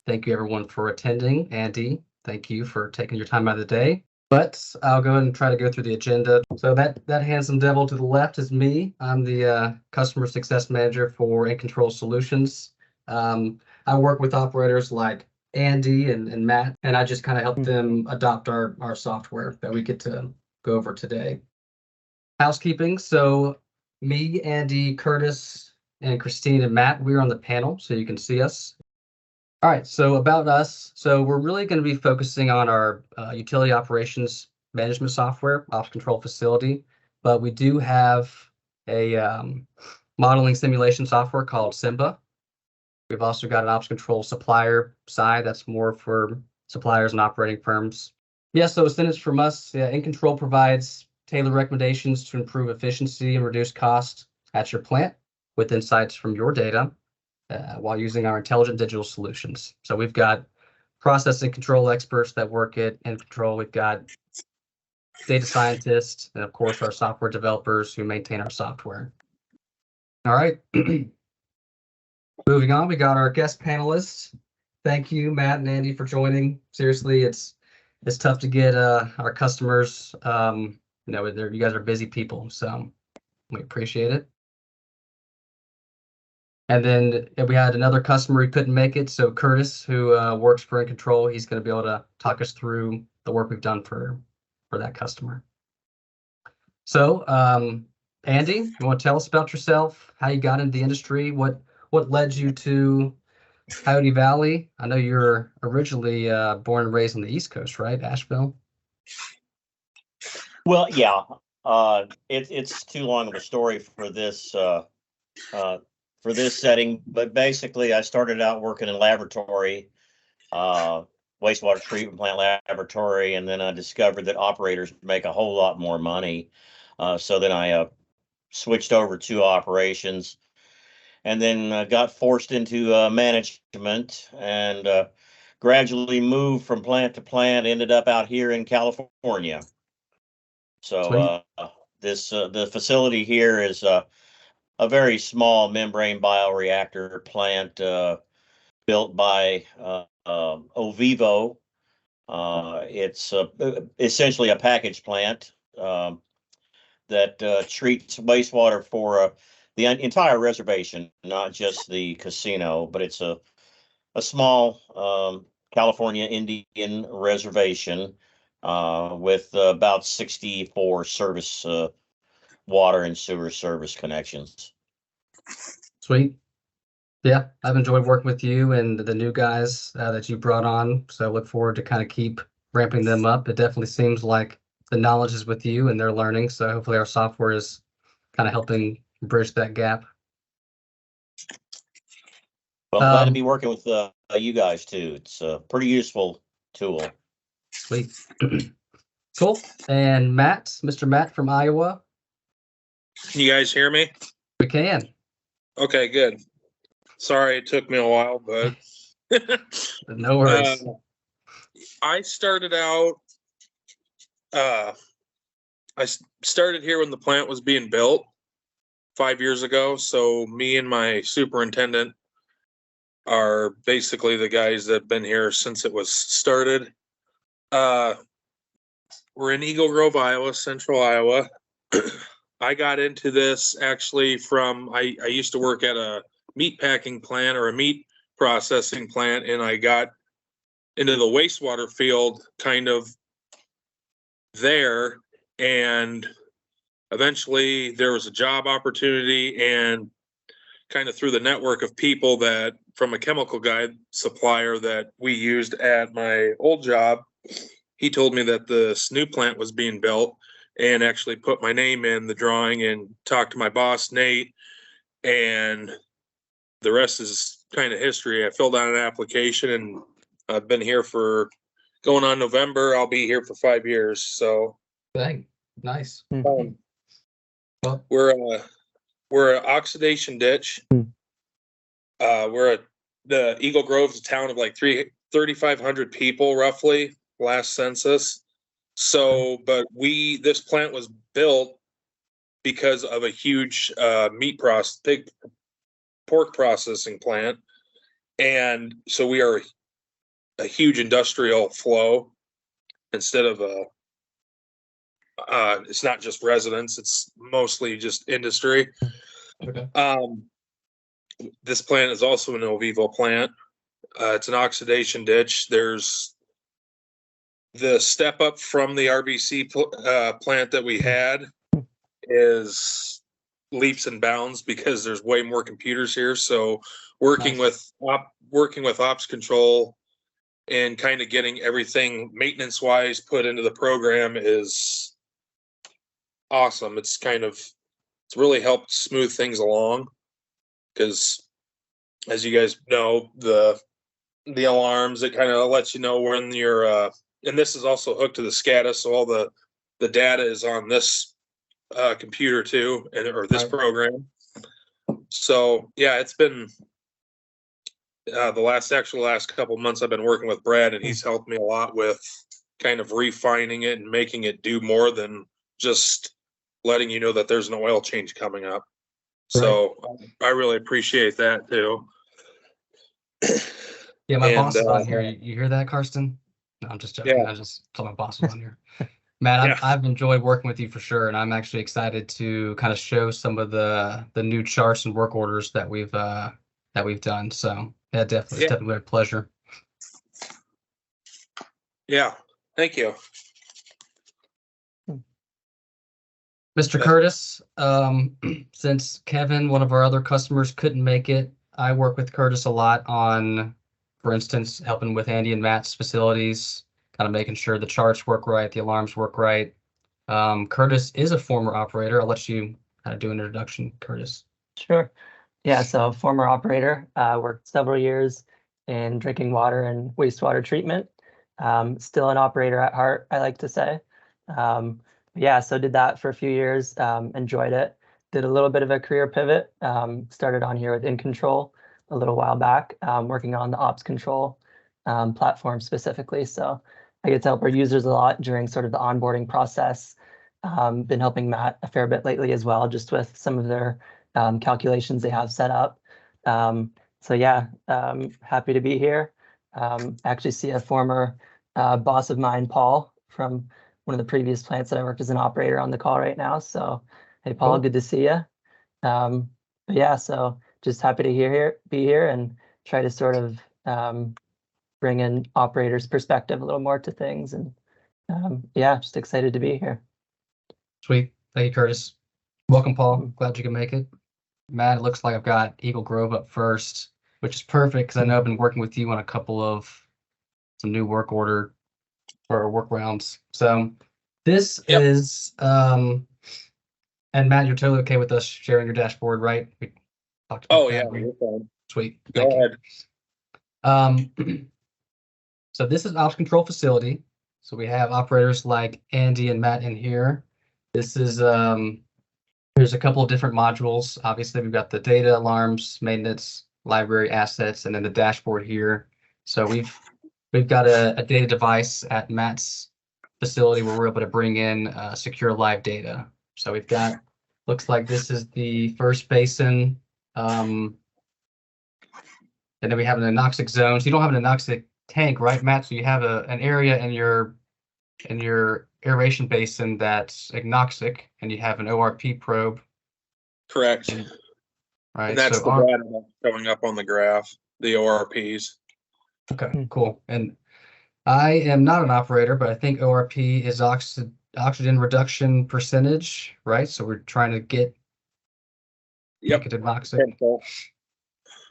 Thank you everyone for attending. Andy, thank you for taking your time out of the day. But I'll go ahead and try to go through the agenda. So that handsome devil to the left is me. I'm the Customer Success Manager for In-Control Solutions. I work with operators like Andy and Matt, and I just kind of help them adopt our software that we get to go over today. Housekeeping. So me, Andy, Curtis, and Christine and Matt, we're on the panel, so you can see us. All right, so about us. So we're really going to be focusing on our utility operations management software, opsCTRL Facility, but we do have a modeling simulation software called Simba. We've also got an opsCTRL supplier side that's more for suppliers and operating firms. Yeah, so a sentence from us, In-Control provides tailored recommendations to improve efficiency and reduce cost at your plant with insights from your data. While using our intelligent digital solutions. So we've got processing control experts that work at In-Control. We've got data scientists, and of course our software developers who maintain our software. All right. Moving on, we got our guest panelists. Thank you, Matt and Andy, for joining. Seriously, it's tough to get our customers. You guys are busy people, so we appreciate it. And then we had another customer who couldn't make it. So Curtis, who works for In-Control, he's going to be able to talk us through the work we've done for that customer. So Andy, you want to tell us about yourself, how you got into the industry, what led you to Coyote Valley? I know you're originally born and raised on the East Coast, right? Asheville? Well, yeah. It's too long of a story for this setting, but basically I started out working in laboratory, wastewater treatment plant laboratory, and then I discovered that operators make a whole lot more money. So then I switched over to operations, and then got forced into management, and gradually moved from plant to plant, ended up out here in California. So the facility here is a very small membrane bioreactor plant built by Ovivo. It's essentially a package plant that treats wastewater for the entire reservation, not just the casino, but it's a small California Indian reservation with about 64 service water and sewer service connections. Sweet. Yeah, I've enjoyed working with you and the new guys that you brought on. So I look forward to kind of keep ramping them up. It definitely seems like the knowledge is with you and they're learning. So hopefully our software is kind of helping bridge that gap. Well, I'm glad to be working with you guys too. It's a pretty useful tool. Sweet. Cool. And Matt, Mr. Matt from Iowa. Can you guys hear me? We can. Okay, good. Sorry it took me a while, but no worries. I started out I started here when the plant was being built 5 years ago. So me and my superintendent are basically the guys that have been here since it was started. We're in Eagle Grove, Iowa, central Iowa. I got into this actually from, I used to work at a meat packing plant or a meat processing plant, and I got into the wastewater field kind of there, and eventually there was a job opportunity, and kind of through the network of people that from a chemical guide supplier that we used at my old job, he told me that this new plant was being built, and actually put my name in the drawing and talked to my boss, Nate, and the rest is kind of history. I filled out an application, and I've been here for going on November. I'll be here for 5 years. So dang, nice. We're an oxidation ditch. The Eagle Grove's a town of like 3,500 people roughly last census. So, but this plant was built because of a huge big pork processing plant. And so we are a huge industrial flow instead of it's not just residents, it's mostly just industry. Okay. This plant is also an Ovivo plant. It's an oxidation ditch. There's the step up from the RBC plant that we had is leaps and bounds because there's way more computers here. So working Nice. with opsCTRL and kind of getting everything maintenance wise put into the program is awesome. It's really helped smooth things along because, as you guys know, the alarms, it kind of lets you know when you're and this is also hooked to the SCADA, so all the data is on this computer too, or this Right. program. So yeah, it's been the last couple months I've been working with Brad, and he's helped me a lot with kind of refining it and making it do more than just letting you know that there's an oil change coming up. So I really appreciate that too. Yeah, my And, boss is on here. You hear that, Karsten? No, I'm just joking. Yeah. I just told my boss was on here. Matt, Yeah. I've enjoyed working with you for sure, and I'm actually excited to kind of show some of the new charts and work orders that we've done. So yeah, definitely, it's definitely a pleasure. Yeah, thank you. Mr. Curtis, since Kevin, one of our other customers, couldn't make it, I work with Curtis a lot on, for instance, helping with Andy and Matt's facilities, kind of making sure the charts work right, the alarms work right. Curtis is a former operator. I'll let you kind of do an introduction, Curtis. Sure. Yeah, so former operator, worked several years in drinking water and wastewater treatment. Still an operator at heart, I like to say. Yeah, so did that for a few years, enjoyed it. Did a little bit of a career pivot, started on here with In Control a little while back, working on the opsCTRL platform specifically. So I get to help our users a lot during sort of the onboarding process. Been helping Matt a fair bit lately as well, just with some of their calculations they have set up. So yeah, happy to be here. Actually see a former boss of mine, Paul, from one of the previous plants that I worked as an operator on the call right now. So hey, Paul, Cool. good to see you. But yeah, so just happy to be here and try to sort of bring in operators' perspective a little more to things. And yeah, just excited to be here. Sweet. Thank you, Curtis. Welcome, Paul. Glad you can make it. Matt, it looks like I've got Eagle Grove up first, which is perfect because I know I've been working with you on a couple of some new work order or work rounds. So this is and Matt, you're totally okay with us sharing your dashboard, right? We talked about that. You're fine. Sweet. Go Thank ahead. you. So this is an opsCTRL facility. So we have operators like Andy and Matt in here. This is there's a couple of different modules. Obviously, we've got the data, alarms, maintenance, library, assets, and then the dashboard here. So we've got a data device at Matt's facility where we're able to bring in secure live data. So we've got, looks like this is the first basin. And then we have an anoxic zone. So you don't have an anoxic tank, right, Matt? So you have an area in your aeration basin that's anoxic, and you have an ORP probe. Correct. Right. And that's so the data that's showing up on the graph, the ORPs. Okay, cool. And I am not an operator, but I think ORP is oxygen reduction percentage, right? So we're trying to get make it anoxic.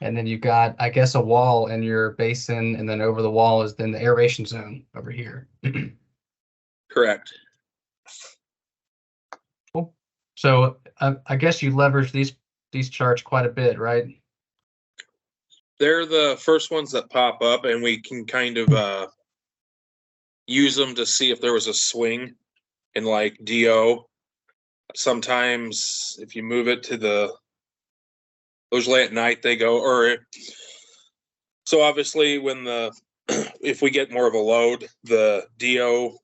And then you've got, I guess, a wall in your basin, and then over the wall is then the aeration zone over here. Correct. Cool. So I guess you leverage these charts quite a bit, right? They're the first ones that pop up, and we can kind of use them to see if there was a swing in like DO. Sometimes if you move it to usually at night they go, so obviously when if we get more of a load, the DO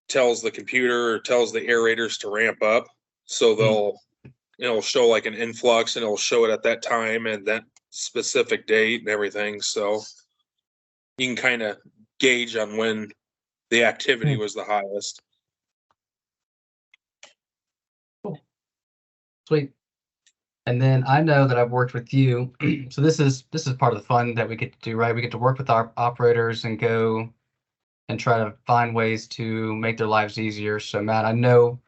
tells the computer or tells the aerators to ramp up. So it'll show like an influx, and it'll show it at that time and that specific date and everything. So you can kind of gauge on when the activity was the highest. Sweet. And then I know that I've worked with you. So this is part of the fun that we get to do, right? We get to work with our operators and go and try to find ways to make their lives easier. So Matt, I know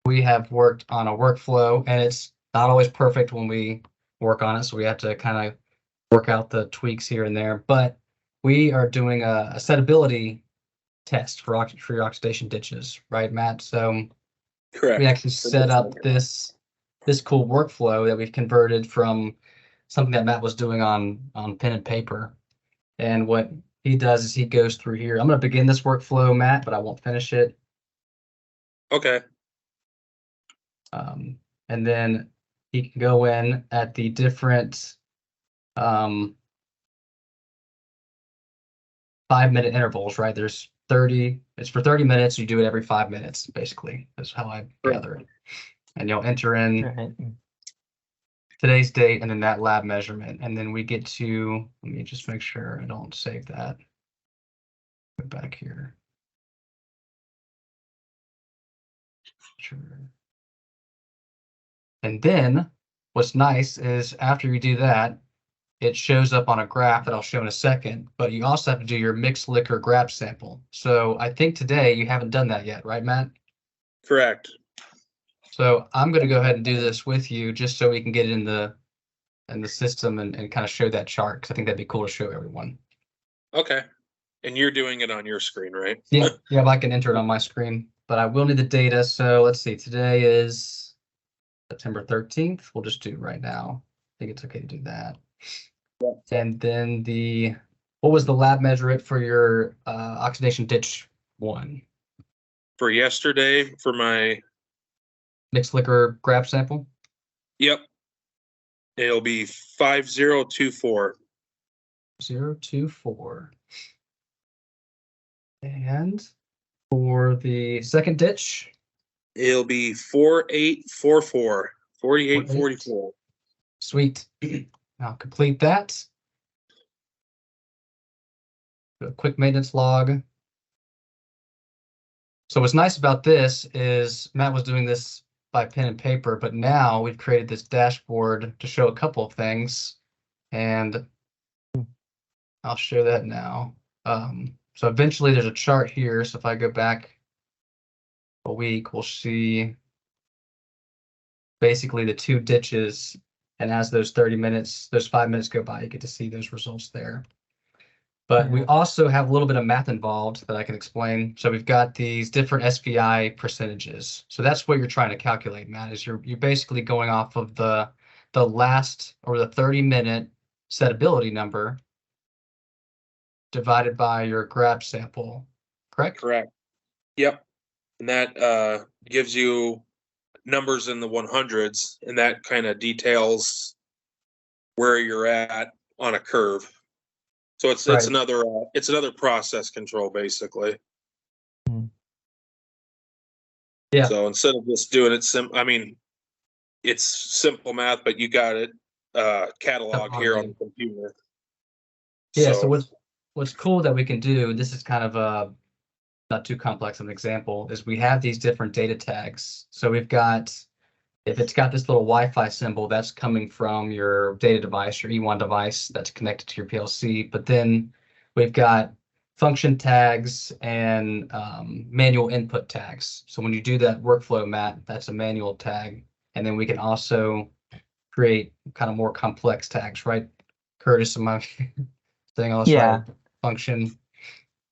we have worked on a workflow, and it's not always perfect when we work on it. So we have to kind of work out the tweaks here and there. But we are doing a settability test for your oxidation ditches, right, Matt? So Correct. we actually set up this cool workflow that we've converted from something that Matt was doing on pen and paper. And what he does is he goes through here. I'm going to begin this workflow, Matt, but I won't finish it. Okay. And then he can go in at the different 5-minute intervals, right? There's 30, it's for 30 minutes. You do it every 5 minutes, basically. That's how I gather it. And you'll enter in today's date and then that lab measurement. And then we get to, let me just make sure I don't save that. Go back here. Sure. And then what's nice is after you do that, it shows up on a graph that I'll show in a second, but you also have to do your mixed liquor grab sample. So I think today you haven't done that yet, right, Matt? Correct. So I'm going to go ahead and do this with you just so we can get it in the system and kind of show that chart, because I think that'd be cool to show everyone. Okay. And you're doing it on your screen, right? Yeah, I can enter it on my screen, but I will need the data. So let's see, today is September 13th. We'll just do it right now. I think it's okay to do that. And then what was the lab measurement for your oxidation ditch 1? For yesterday, for my Mixed liquor grab sample? Yep. It'll be 5024. 024. And for the second ditch? It'll be 4844. 4844. Sweet. I'll complete that. Do a quick maintenance log. So what's nice about this is Matt was doing this by pen and paper, but now we've created this dashboard to show a couple of things, and I'll show that now. So eventually there's a chart here. So if I go back a week, we'll see basically the 2 ditches. And as those 5 minutes go by, you get to see those results there. But we also have a little bit of math involved that I can explain. So we've got these different SPI percentages. So that's what you're trying to calculate, Matt, is you're basically going off of the last or the 30-minute settability number divided by your grab sample, correct? Correct. Yep. And that gives you numbers in the 100s, and that kind of details where you're at on a curve. So it's another process control, basically. Yeah. So instead of just doing it it's simple math, but you got it cataloged here on the computer. Yeah. So what's cool that we can do, this is kind of not too complex of an example, is we have these different data tags. So we've got, if it's got this little Wi-Fi symbol, that's coming from your data device, your E1 device that's connected to your PLC. But then we've got function tags and manual input tags. So when you do that workflow, Matt, that's a manual tag. And then we can also create kind of more complex tags, right? Curtis, am I saying all this right? Function.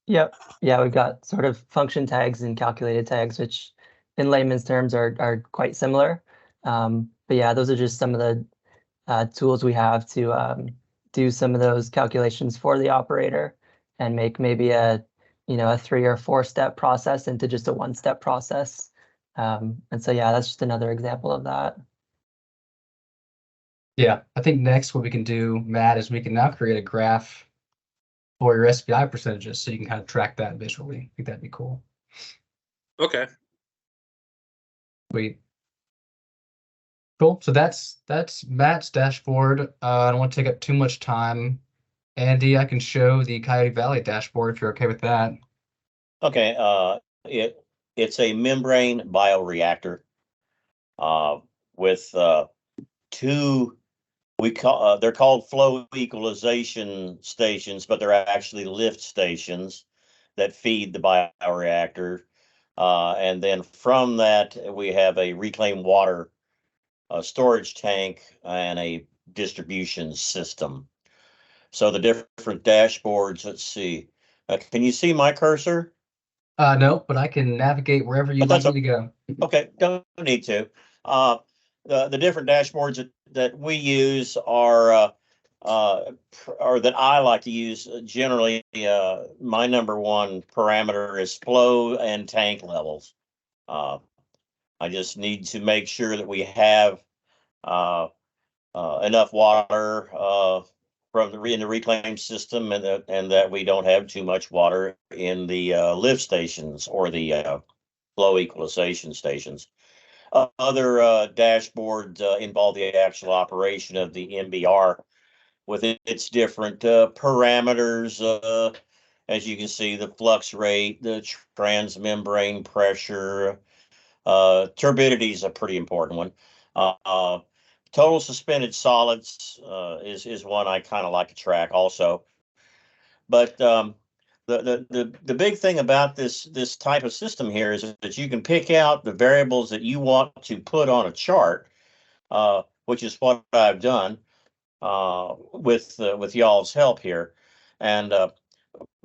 Yep. Yeah, we've got sort of function tags and calculated tags, which in layman's terms are quite similar. But yeah, those are just some of the tools we have to do some of those calculations for the operator and make maybe a 3 or 4 step process into just a 1-step process. And so, yeah, that's just another example of that. Yeah, I think next what we can do, Matt, is we can now create a graph for your SPI percentages so you can kind of track that visually. I think that'd be cool. Okay. Sweet. Cool. So that's Matt's dashboard. I don't want to take up too much time. Andy, I can show the Coyote Valley dashboard if you're okay with that. Okay, it's a membrane bioreactor with two, they're called flow equalization stations, but they're actually lift stations that feed the bioreactor. And then from that, we have a reclaimed water storage tank and a distribution system. So the different dashboards, let's see. Can you see my cursor? No, but I can navigate wherever you'd like me to go. Okay, don't need to. The different dashboards that we use are or that I like to use generally. My number one parameter is flow and tank levels. I just need to make sure that we have enough water from in the reclaim system, and that we don't have too much water in the lift stations or the flow equalization stations. Other dashboards involve the actual operation of the MBR with its different parameters. As you can see, the flux rate, the transmembrane pressure, turbidity is a pretty important one. Total suspended solids is one I kind of like to track also. But the big thing about this type of system here is that you can pick out the variables that you want to put on a chart, which is what I've done with y'all's help here, and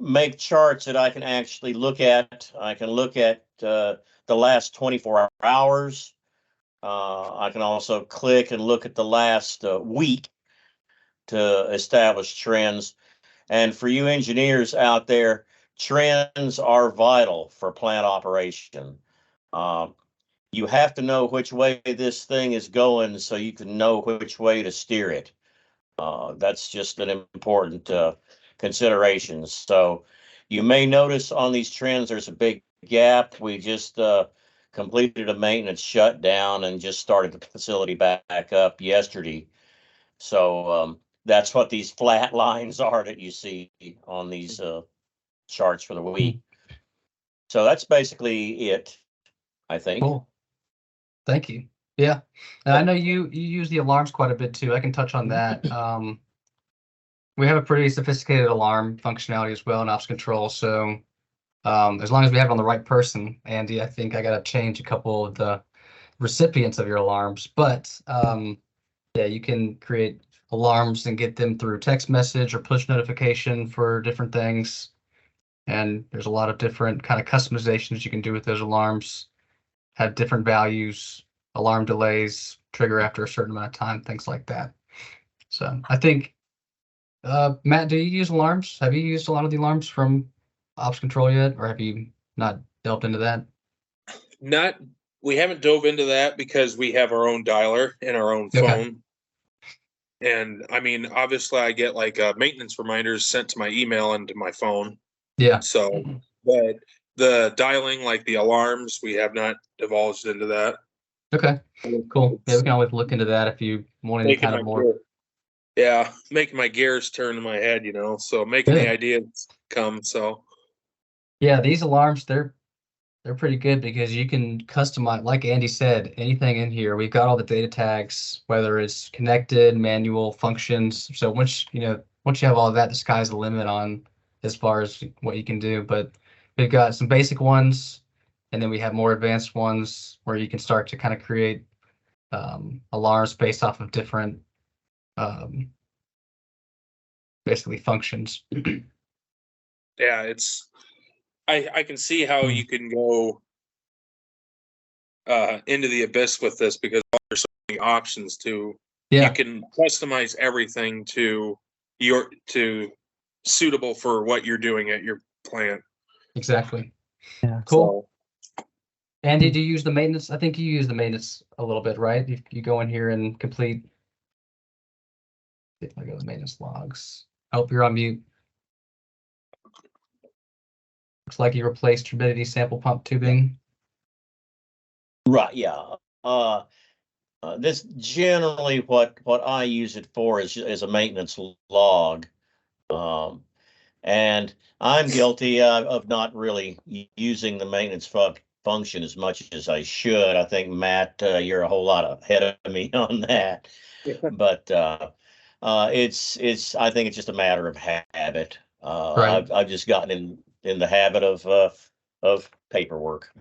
make charts that I can actually look at. I can look at the last 24 hours. I can also click and look at the last week to establish trends. And for you engineers out there, trends are vital for plant operation. You have to know which way this thing is going so you can know which way to steer it. That's just an important consideration. So you may notice on these trends there's a big gap. We just completed a maintenance shutdown and just started the facility back up yesterday. So that's what these flat lines are that you see on these charts for the week. So that's basically it, I think. Cool. Thank you. Yeah. And I know you use the alarms quite a bit too. I can touch on that. We have a pretty sophisticated alarm functionality as well in opsCTRL. So as long as we have it on the right person, Andy, I think I got to change a couple of the recipients of your alarms. But yeah, you can create alarms and get them through text message or push notification for different things. And there's a lot of different kind of customizations you can do with those alarms. Have different values, alarm delays, trigger after a certain amount of time, things like that. So I think, Matt, do you use alarms? Have you used a lot of the alarms from opsCTRL yet, or have you not delved into that? We haven't dove into that because we have our own dialer and our own phone. Okay. And I mean, obviously I get like maintenance reminders sent to my email and to my phone. Yeah. So, but the dialing, like the alarms, we have not divulged into that. Okay, cool. Yeah, we can always look into that if you want any kind of more. Yeah, making my gears turn in my head, so making the ideas come. So yeah, these alarms, they're pretty good because you can customize, like Andy said, anything in here. We've got all the data tags, whether it's connected, manual, functions. So once you have all of that, the sky's the limit on as far as what you can do. But we've got some basic ones, and then we have more advanced ones where you can start to kind of create alarms based off of different basically functions. Yeah, I can see how you can go into the abyss with this because there's so many options to. Yeah. You can customize everything to suitable for what you're doing at your plant. Exactly. Yeah. Cool. So, Andy, do you use the maintenance? I think you use the maintenance a little bit, right? You go in here and complete. If I go to maintenance logs. Oh, you're on mute. Looks like you replaced turbidity sample pump tubing. Right. Yeah. This generally what I use it for is a maintenance log. And I'm guilty of not really using the maintenance function as much as I should. I think, Matt, you're a whole lot ahead of me on that. But it's I think it's just a matter of habit. Right. I've just gotten in the habit of paperwork.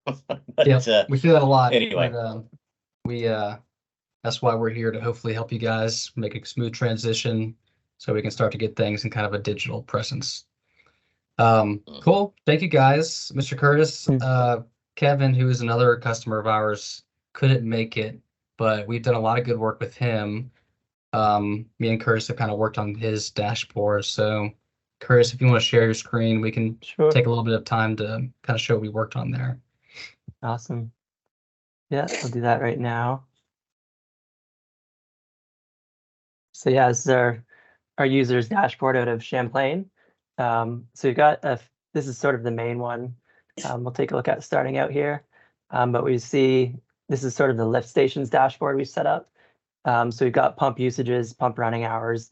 But Yeah, we see that a lot. anyway. But, we that's why we're here, to hopefully help you guys make a smooth transition so we can start to get things in kind of a digital presence. Cool. Thank you guys. Mr. Curtis, Kevin, who is another customer of ours, couldn't make it, but we've done a lot of good work with him. Me and Curtis have kind of worked on his dashboard. So Curtis, if you want to share your screen, we can take a little bit of time to kind of show what we worked on there. Awesome. Yeah, I'll do that right now. So yeah, this is our user's dashboard out of Champlain. So we've got this is sort of the main one. We'll take a look at starting out here. But we see this is sort of the lift stations dashboard we set up. So we've got pump usages, pump running hours.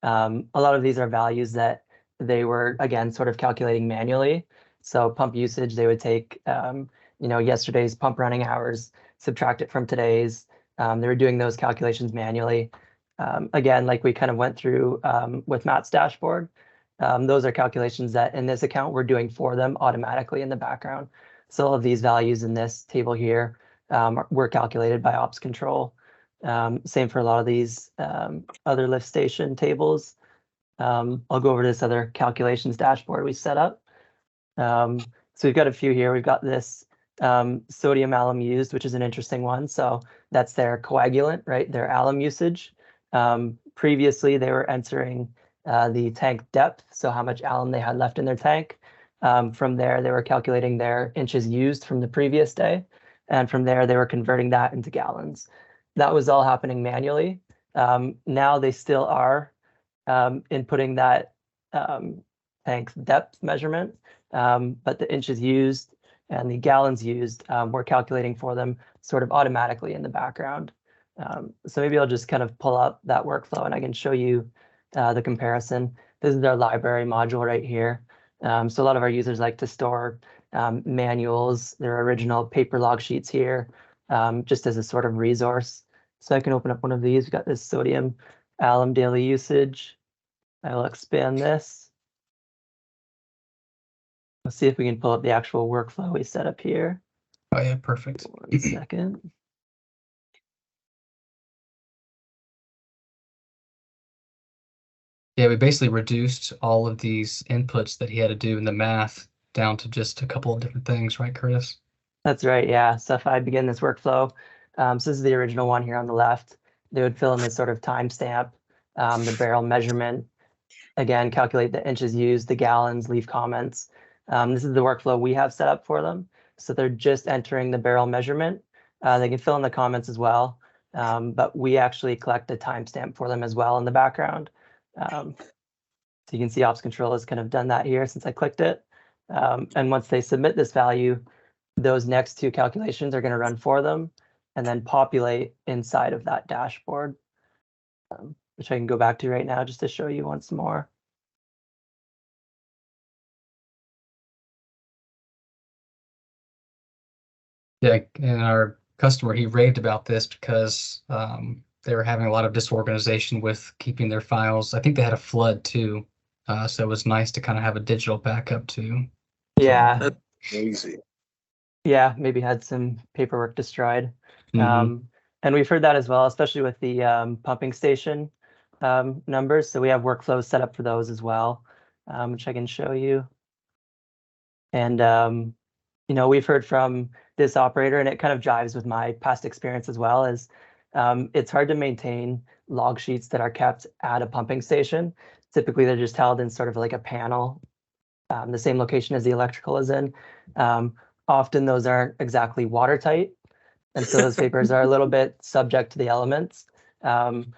A lot of these are values that they were, again, sort of calculating manually. So pump usage, they would take yesterday's pump running hours, subtract it from today's. They were doing those calculations manually. Again, like we kind of went through with Matt's dashboard, those are calculations that in this account we're doing for them automatically in the background. So all of these values in this table here were calculated by opsCTRL. Same for a lot of these other lift station tables. I'll go over this other calculations dashboard we set up. So we've got a few here. We've got this sodium alum used, which is an interesting one. So that's their coagulant, right? Their alum usage. Previously, they were entering the tank depth, so how much alum they had left in their tank. From there, they were calculating their inches used from the previous day. And from there, they were converting that into gallons. That was all happening manually. Now they still are inputting that tank depth measurement, but the inches used and the gallons used, we're calculating for them sort of automatically in the background. So maybe I'll just kind of pull up that workflow and I can show you the comparison. This is our library module right here. So a lot of our users like to store manuals, their original paper log sheets here, just as a sort of resource. So I can open up one of these. We've got this sodium alum daily usage. I will expand this. Let's see if we can pull up the actual workflow we set up here. Oh yeah, perfect. 1 second. Yeah, we basically reduced all of these inputs that he had to do in the math down to just a couple of different things, right, Curtis? That's right, yeah. So if I begin this workflow, so this is the original one here on the left. They would fill in this sort of timestamp, the barrel measurement, again, calculate the inches used, the gallons, leave comments. This is the workflow we have set up for them. So they're just entering the barrel measurement. They can fill in the comments as well, but we actually collect a timestamp for them as well in the background. So you can see opsCTRL has kind of done that here since I clicked it. And once they submit this value, those next two calculations are going to run for them and then populate inside of that dashboard, which I can go back to right now just to show you once more. Yeah, and our customer, he raved about this because they were having a lot of disorganization with keeping their files. I think they had a flood too, so it was nice to kind of have a digital backup too. Yeah. That's crazy. Yeah, maybe had some paperwork destroyed. Mhm. And we've heard that as well, especially with the pumping station numbers. So we have workflows set up for those as well, which I can show you. And, we've heard from this operator, and it kind of jives with my past experience as well, is it's hard to maintain log sheets that are kept at a pumping station. Typically, they're just held in sort of like a panel, the same location as the electrical is in. Often those aren't exactly watertight. And so those papers are a little bit subject to the elements. And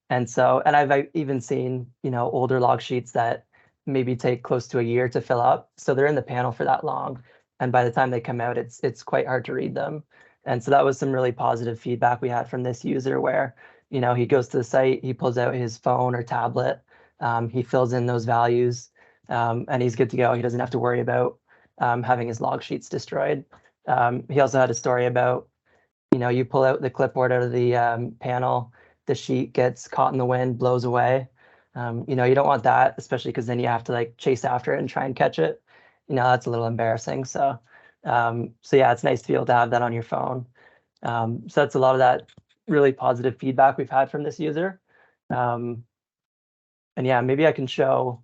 I've even seen, older log sheets that maybe take close to a year to fill up. So they're in the panel for that long. And by the time they come out, it's quite hard to read them. And so that was some really positive feedback we had from this user where, he goes to the site, he pulls out his phone or tablet, He fills in those values, and he's good to go. He doesn't have to worry about having his log sheets destroyed. He also had a story about, you pull out the clipboard out of the panel, the sheet gets caught in the wind, blows away. You don't want that, especially because then you have to like chase after it and try and catch it. That's a little embarrassing. So yeah, it's nice to be able to have that on your phone. So that's a lot of that really positive feedback we've had from this user. And yeah, maybe I can show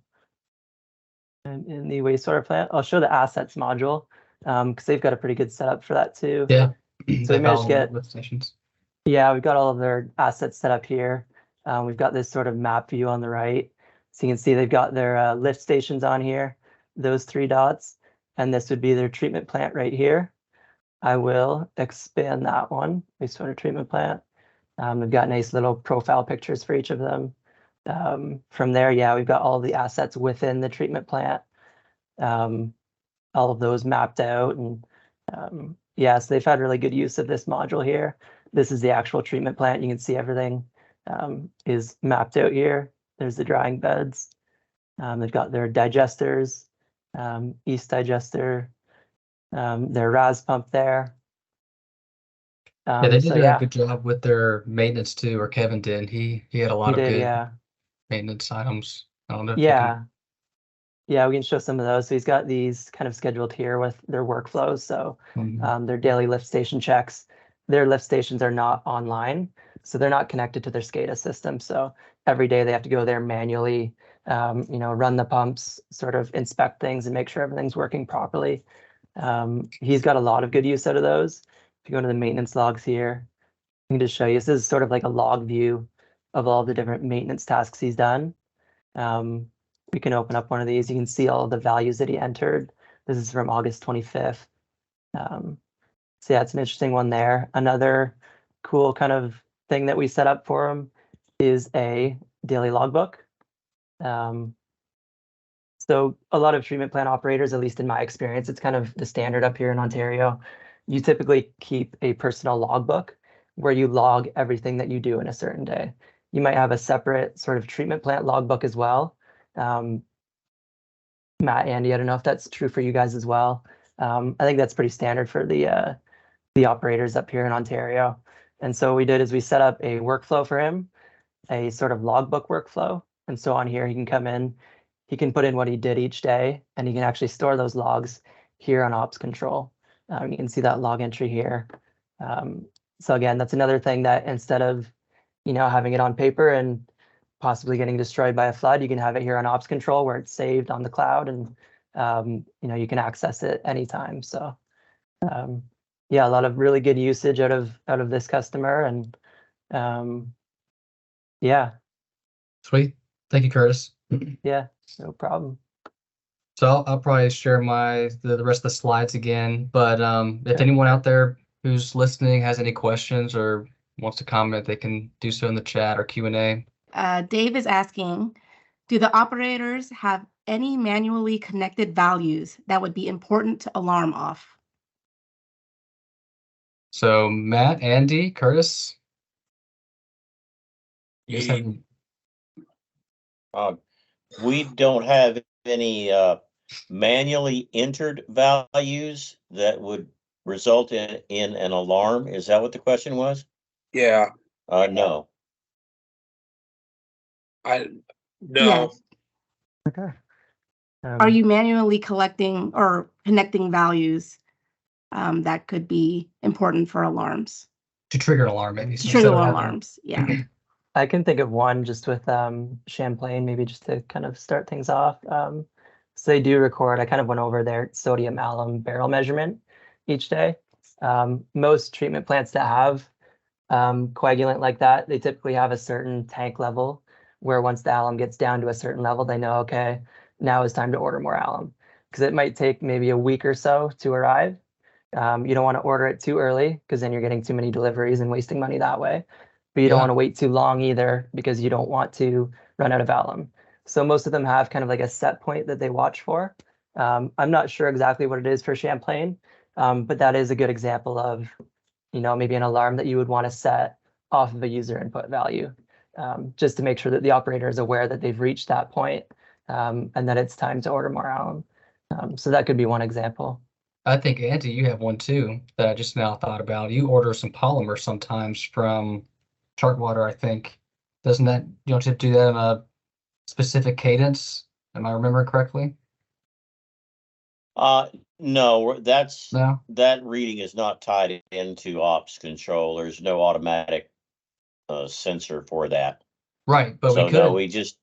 in the wastewater plant, I'll show the assets module because they've got a pretty good setup for that too. Yeah. So we managed to get lift stations. Yeah, we've got all of their assets set up here. We've got this sort of map view on the right. So you can see they've got their lift stations on here, those 3 dots, and this would be their treatment plant right here. I will expand that one, wastewater treatment plant. We've got nice little profile pictures for each of them. From there, yeah, we've got all the assets within the treatment plant. All of those mapped out, and yeah, so they've had really good use of this module here. This is the actual treatment plant. You can see everything is mapped out here. There's the drying beds. They've got their digesters, east digester, their RAS pump there. Yeah, they did so a yeah, good job with their maintenance too, or Kevin did. He had a lot he of did, good yeah. maintenance items. I don't know if you can. Yeah. Yeah, we can show some of those. So he's got these kind of scheduled here with their workflows. So their daily lift station checks. Their lift stations are not online, so they're not connected to their SCADA system. So every day they have to go there manually, run the pumps, sort of inspect things and make sure everything's working properly. He's got a lot of good use out of those. If you go to the maintenance logs here, I can just show you. This is sort of like a log view of all the different maintenance tasks he's done. We can open up one of these. You can see all of the values that he entered. This is from August 25th. So yeah, it's an interesting one there. Another cool kind of thing that we set up for him is a daily logbook. So a lot of treatment plant operators, at least in my experience, it's kind of the standard up here in Ontario. You typically keep a personal logbook where you log everything that you do in a certain day. You might have a separate sort of treatment plant logbook as well. Matt, Andy, I don't know if that's true for you guys as well. I think that's pretty standard for the operators up here in Ontario. And so what we did is we set up a workflow for him, a sort of logbook workflow. And so on here, he can come in, he can put in what he did each day, and he can actually store those logs here on opsCTRL. You can see that log entry here. So again, that's another thing that instead of, having it on paper and possibly getting destroyed by a flood, you can have it here on opsCTRL where it's saved on the cloud, and you can access it anytime. So yeah, a lot of really good usage out of this customer, and yeah. Sweet. Thank you, Curtis. Yeah, no problem. So I'll probably share the rest of the slides again, but if anyone out there who's listening has any questions or wants to comment, they can do so in the chat or Q&A. Dave is asking, do the operators have any manually connected values that would be important to alarm off? So Matt, Andy, Curtis, you guys have we don't have any manually entered values that would result in an alarm. Is that what the question was? Yeah. No. No. Yeah. Okay. Are you manually collecting or connecting values that could be important for alarms? to trigger an alarm, maybe. To trigger alarms, yeah. I can think of one just with Champlain, maybe just to kind of start things off. So they do record, I kind of went over their sodium alum barrel measurement each day. Most treatment plants that have coagulant like that, they typically have a certain tank level where once the alum gets down to a certain level, they know, okay, now it's time to order more alum, because it might take maybe a week or so to arrive. You don't want to order it too early because then you're getting too many deliveries and wasting money that way. But you don't want to wait too long either because you don't want to run out of alum. So most of them have kind of like a set point that they watch for. I'm not sure exactly what it is for Champlain, but that is a good example of, maybe an alarm that you would want to set off of a user input value. just to make sure that the operator is aware that they've reached that point, and that it's time to order more alum. So that could be one example. I think, Andy, you have one too that I just now thought about. You order some polymer sometimes from Chartwater, I think. Doesn't that, you don't have to do that in a specific cadence? Am I remembering correctly? No, No? that reading is not tied into ops control. There's no automatic sensor for that. Right, but So we could. no, we just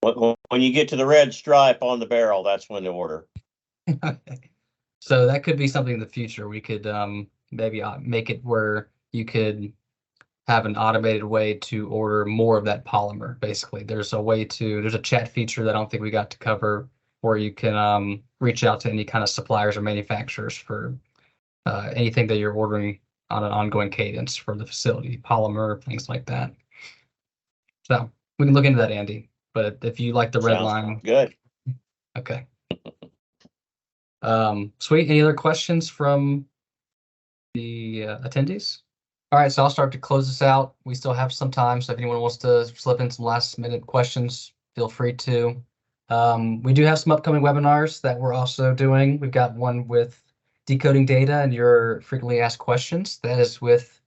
when you get to the red stripe on the barrel, that's when to order. Okay. So that could be something in the future. We could maybe make it where you could have an automated way to order more of that polymer. Basically, there's a chat feature that I don't think we got to cover, where you can reach out to any kind of suppliers or manufacturers for anything that you're ordering on an ongoing cadence for the facility, polymer, things like that. So we can look into that, Andy. But if you like the red Sounds line, good. okay. Sweet. Any other questions from the attendees? All right, so I'll start to close this out. We still have some time, so if anyone wants to slip in some last minute questions, feel free to. We do have some upcoming webinars that we're also doing. We've got one with decoding data and your frequently asked questions. That is with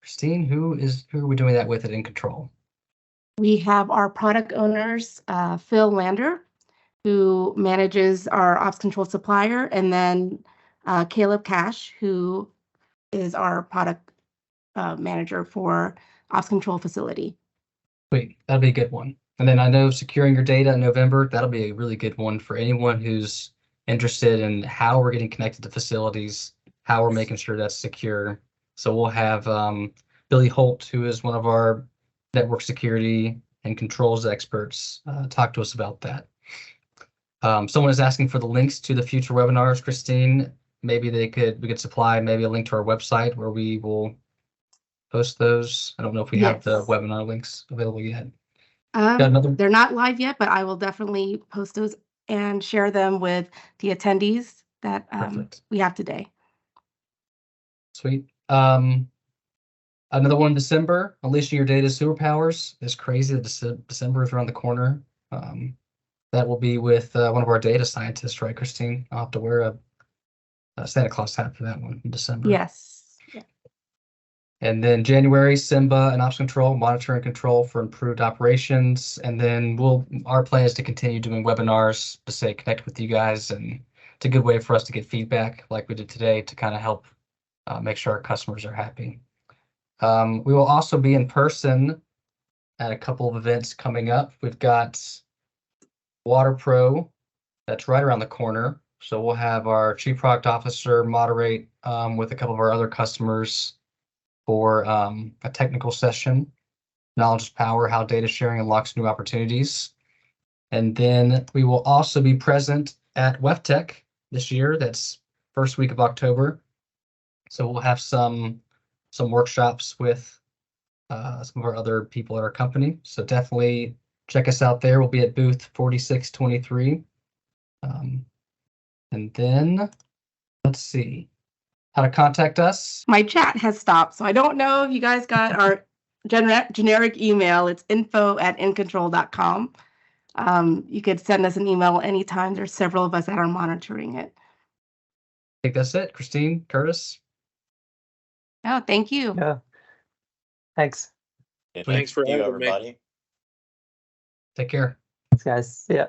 Christine. Who are we doing that with at In Control? We have our product owners, Phil Lander, who manages our ops control supplier, and then Caleb Cash, who is our product manager for ops control facility. Sweet, that'll be a good one. And then I know securing your data in November, that'll be a really good one for anyone who's interested in how we're getting connected to facilities, how we're making sure that's secure. So we'll have Billy Holt, who is one of our network security and controls experts, talk to us about that. Someone is asking for the links to the future webinars, Christine. Maybe we could supply maybe a link to our website where we will post those. I don't know if we have the webinar links available yet. They're not live yet, but I will definitely post those and share them with the attendees that we have today. Sweet. Another one in December, Unleashing Your Data Superpowers. It's crazy that December is around the corner. That will be with one of our data scientists, right, Christine? I'll have to wear a Santa Claus hat for that one in December. Yes. Yeah. And then January, Simba and Ops Control, monitor and control for improved operations. And then our plan is to continue doing webinars to say connect with you guys, and it's a good way for us to get feedback like we did today to kind of help make sure our customers are happy. We will also be in person at a couple of events coming up. We've got Water Pro, that's right around the corner. So we'll have our Chief Product Officer moderate with a couple of our other customers for a technical session, Knowledge is Power, how data sharing unlocks new opportunities. And then we will also be present at WEFTech this year. That's first week of October. So we'll have some workshops with some of our other people at our company. So definitely check us out there. We'll be at booth 4623. And then let's see how to contact us. My chat has stopped, so I don't know if you guys got our generic email. It's info@incontrol.com. You could send us an email anytime. There's several of us that are monitoring it. I think that's it. Christine, Curtis. Oh, thank you. Yeah. Thanks. Yeah, Thanks for you, having me. everybody. Take care. Thanks, guys. See ya.